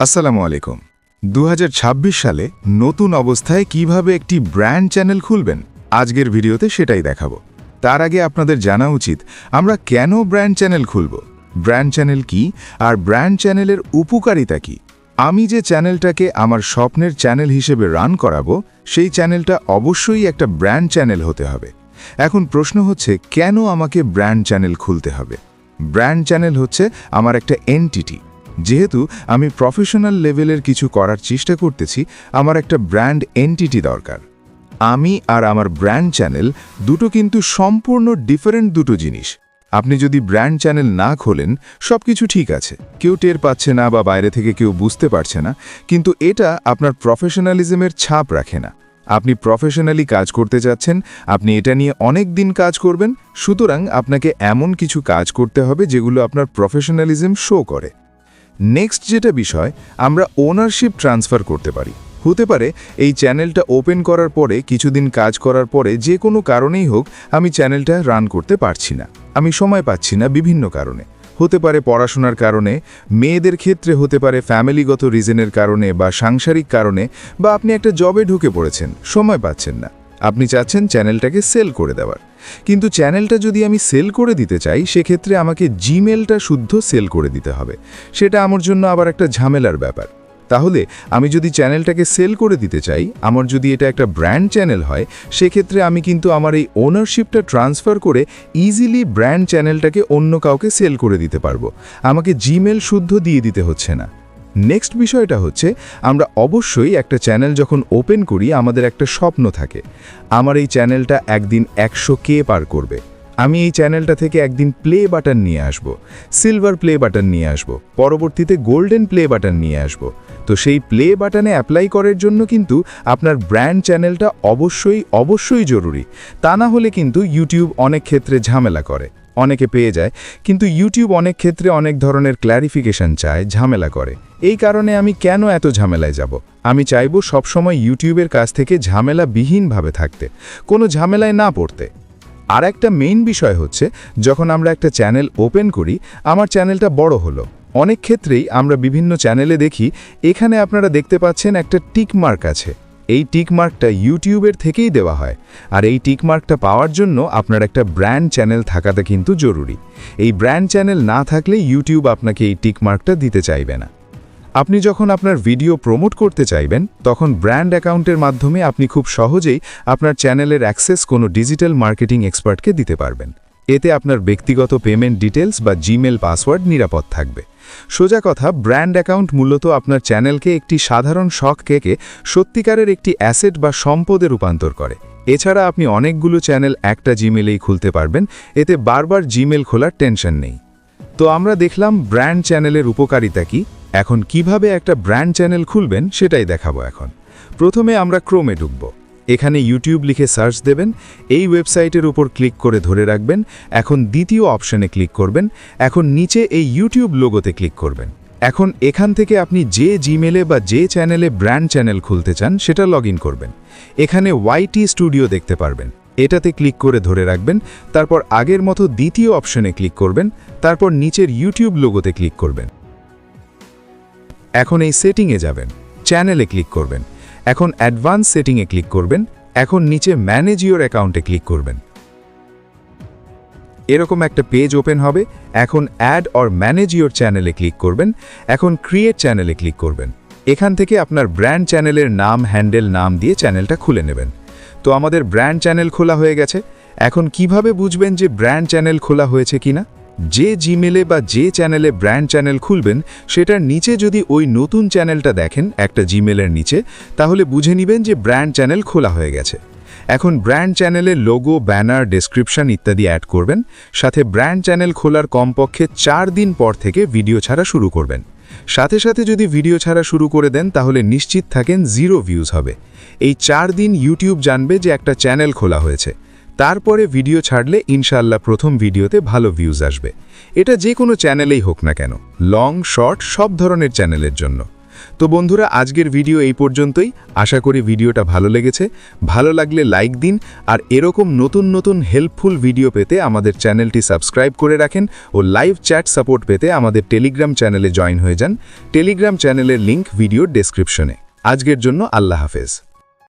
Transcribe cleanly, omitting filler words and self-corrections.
আসসালামু আলাইকুম। 2026 সালে নতুন অবস্থায় কিভাবে একটি ব্র্যান্ড চ্যানেল খুলবেন আজকের ভিডিওতে সেটাই দেখাবো। তার আগে আপনাদের জানা উচিত আমরা কেন ব্র্যান্ড চ্যানেল খুলব, ব্র্যান্ড চ্যানেল কি আর ব্র্যান্ড চ্যানেলের উপকারিতা কি। আমি যে চ্যানেলটাকে আমার স্বপ্নের চ্যানেল হিসেবে রান করাবো সেই চ্যানেলটা অবশ্যই একটা ব্র্যান্ড চ্যানেল হতে হবে। এখন প্রশ্ন হচ্ছে কেন আমাকে ব্র্যান্ড চ্যানেল খুলতে হবে। ব্র্যান্ড চ্যানেল হচ্ছে আমার একটা এন্টিটি। যেহেতু আমি প্রফেশনাল লেভেলের কিছু করার চেষ্টা করতেছি, আমার একটা ব্র্যান্ড এন্টিটি দরকার। আমি আর আমার ব্র্যান্ড চ্যানেল দুটো কিন্তু সম্পূর্ণ ডিফারেন্ট দুটো জিনিস। আপনি যদি ব্র্যান্ড চ্যানেল না খোলেন সব কিছু ঠিক আছে, কেউ টের পাচ্ছে না বা বাইরে থেকে কেউ বুঝতে পারছে না, কিন্তু এটা আপনার প্রফেশনালিজমের ছাপ রাখে না। আপনি প্রফেশনালি কাজ করতে যাচ্ছেন, আপনি এটা নিয়ে অনেক দিন কাজ করবেন, সুতরাং আপনাকে এমন কিছু কাজ করতে হবে যেগুলো আপনার প্রফেশনালিজম শো করে। নেক্সট যেটা বিষয়, আমরা ওনারশিপ ট্রান্সফার করতে পারি। হতে পারে এই চ্যানেলটা ওপেন করার পরে কিছুদিন কাজ করার পরে যে কোনো কারণেই হোক আমি চ্যানেলটা রান করতে পারছি না, আমি সময় পাচ্ছি না বিভিন্ন কারণে। হতে পারে পড়াশোনার কারণে, মেয়েদের ক্ষেত্রে হতে পারে ফ্যামিলিগত রিজনের কারণে বা সাংসারিক কারণে, বা আপনি একটা জবে ঢুকে পড়েছেন, সময় পাচ্ছেন না, আপনি চাচ্ছেন চ্যানেলটাকে সেল করে দেওয়ার। কিন্তু চ্যানেলটা যদি আমি সেল করে দিতে চাই সেক্ষেত্রে আমাকে জিমেলটা শুদ্ধ সেল করে দিতে হবে। সেটা আমার জন্য আবার একটা ঝামেলার ব্যাপার। তাহলে আমি যদি চ্যানেলটাকে সেল করে দিতে চাই, আমার যদি এটা একটা ব্র্যান্ড চ্যানেল হয়, সেক্ষেত্রে আমি কিন্তু আমার এই ওনারশিপটা ট্রান্সফার করে ইজিলি ব্র্যান্ড চ্যানেলটাকে অন্য কাউকে সেল করে দিতে পারবো। আমাকে জিমেল শুদ্ধ দিয়ে দিতে হচ্ছে না। নেক্সট বিষয়টা হচ্ছে, আমরা অবশ্যই একটা চ্যানেল যখন ওপেন করি আমাদের একটা স্বপ্ন থাকে, আমার এই চ্যানেলটা একদিন 100K পার করবে। আমি এই চ্যানেলটা থেকে একদিন প্লে বাটন নিয়ে আসব, সিলভার প্লে বাটন নিয়ে আসব, পরবর্তীতে গোল্ডেন প্লে বাটন নিয়ে আসব। তো সেই প্লে বাটনে অ্যাপ্লাই করার জন্য কিন্তু আপনার ব্র্যান্ড চ্যানেলটা অবশ্যই জরুরি। তা না হলে কিন্তু ইউটিউব অনেক ক্ষেত্রে ঝামেলা করে। অনেকে পেয়ে যায়, কিন্তু ইউটিউব অনেক ক্ষেত্রে অনেক ধরনের ক্ল্যারিফিকেশন চায়, ঝামেলা করে। এই কারণে আমি কেন এত ঝামেলায় যাব? আমি চাইবো সবসময় ইউটিউবের কাছ থেকে ঝামেলাবিহীনভাবে থাকতে, কোনো ঝামেলায় না পড়তে। আর একটা মেইন বিষয় হচ্ছে, যখন আমরা একটা চ্যানেল ওপেন করি, আমার চ্যানেলটা বড় হলো, অনেক ক্ষেত্রেই আমরা বিভিন্ন চ্যানেলে দেখি এখানে আপনারা দেখতে পাচ্ছেন একটা টিক মার্ক আছে। এই টিক মার্কটা ইউটিউবের থেকেই দেওয়া হয়। আর এই টিক মার্কটা পাওয়ার জন্য আপনার একটা ব্র্যান্ড চ্যানেল থাকাটা কিন্তু জরুরি। এই ব্র্যান্ড চ্যানেল না থাকলে ইউটিউব আপনাকে এই টিক মার্কটা দিতে চাইবে না। আপনি যখন আপনার ভিডিও প্রমোট করতে চাইবেন, তখন ব্র্যান্ড অ্যাকাউন্টের মাধ্যমে আপনি খুব সহজেই আপনার চ্যানেলের অ্যাক্সেস কোনো ডিজিটাল মার্কেটিং এক্সপার্টকে দিতে পারবেন। এতে আপনার ব্যক্তিগত পেমেন্ট ডিটেলস বা জিমেল পাসওয়ার্ড নিরাপদ থাকবে। সোজা কথা, ব্র্যান্ড অ্যাকাউন্ট মূলত আপনার চ্যানেলকে একটি সাধারণ শখ থেকে সত্যিকারের একটি অ্যাসেট বা সম্পদে রূপান্তর করে। এছাড়া আপনি অনেকগুলো চ্যানেল একটা জিমেলেই খুলতে পারবেন, এতে বারবার জিমেল খোলার টেনশন নেই। তো আমরা দেখলাম ব্র্যান্ড চ্যানেলের উপকারিতা কি। এখন কিভাবে একটা ব্র্যান্ড চ্যানেল খুলবেন সেটাই দেখাবো। এখন প্রথমে আমরা ক্রোমে ঢুকব। এখানে ইউটিউব লিখে সার্চ দেবেন, এই ওয়েবসাইটের উপর ক্লিক করে ধরে রাখবেন। এখন দ্বিতীয় অপশনে ক্লিক করবেন। এখন নিচে এই ইউটিউব লোগোতে ক্লিক করবেন। এখন এখান থেকে আপনি যে জিমেলে বা যে চ্যানেলে ব্র্যান্ড চ্যানেল খুলতে চান সেটা লগ ইন করবেন। এখানে ওয়াইটি স্টুডিও দেখতে পারবেন, এটাতে ক্লিক করে ধরে রাখবেন। তারপর আগের মতো দ্বিতীয় অপশনে ক্লিক করবেন। তারপর নিচের ইউটিউব লোগোতে ক্লিক করবেন। এখন এই সেটিংয়ে যাবেন, চ্যানেলে ক্লিক করবেন। এখন অ্যাডভান্স সেটিংয়ে ক্লিক করবেন। এখন নিচে ম্যানেজ ইওর অ্যাকাউন্টে ক্লিক করবেন। এরকম একটা পেজ ওপেন হবে। এখন অ্যাড অর ম্যানেজ ইওর চ্যানেলে ক্লিক করবেন। এখন ক্রিয়েট চ্যানেলে ক্লিক করবেন। এখান থেকে আপনার ব্র্যান্ড চ্যানেলের নাম, হ্যান্ডেল নাম দিয়ে চ্যানেলটা খুলে নেবেন। তো আমাদের ব্র্যান্ড চ্যানেল খোলা হয়ে গেছে। এখন কিভাবে বুঝবেন যে ব্র্যান্ড চ্যানেল খোলা হয়েছে কিনা? যে জিমেলে বা যে চ্যানেলে ব্র্যান্ড চ্যানেল খুলবেন সেটার নিচে যদি ওই নতুন চ্যানেলটা দেখেন একটা জিমেলের নিচে, তাহলে বুঝে নেবেন যে ব্র্যান্ড চ্যানেল খোলা হয়ে গেছে। এখন ব্র্যান্ড চ্যানেলের লোগো, ব্যানার, ডেসক্রিপশন ইত্যাদি অ্যাড করবেন। সাথে ব্র্যান্ড চ্যানেল খোলার কমপক্ষে 4 দিন পর থেকে ভিডিও ছাড়া শুরু করবেন। সাথে সাথে যদি ভিডিও ছাড়া শুরু করে দেন তাহলে নিশ্চিত থাকেন 0 ভিউজ হবে। এই 4 দিন ইউটিউব জানবে যে একটা চ্যানেল খোলা হয়েছে। তারপরে ভিডিও ছাড়লে ইনশাআল্লাহ প্রথম ভিডিওতে ভালো ভিউজ আসবে। এটা যে কোনো চ্যানেলেই হোক না কেন, লং, শর্ট, সব ধরনের চ্যানেলের জন্য। তো বন্ধুরা, আজকের ভিডিও এই পর্যন্তই। আশা করি ভিডিওটা ভালো লেগেছে। ভালো লাগলে লাইক দিন, আর এরকম নতুন নতুন হেল্পফুল ভিডিও পেতে আমাদের চ্যানেলটি সাবস্ক্রাইব করে রাখেন ও লাইভ চ্যাট সাপোর্ট পেতে আমাদের টেলিগ্রাম চ্যানেলে জয়েন হয়ে যান। টেলিগ্রাম চ্যানেলের লিংক ভিডিওর ডেসক্রিপশনে। আজকের জন্য আল্লাহ হাফেজ।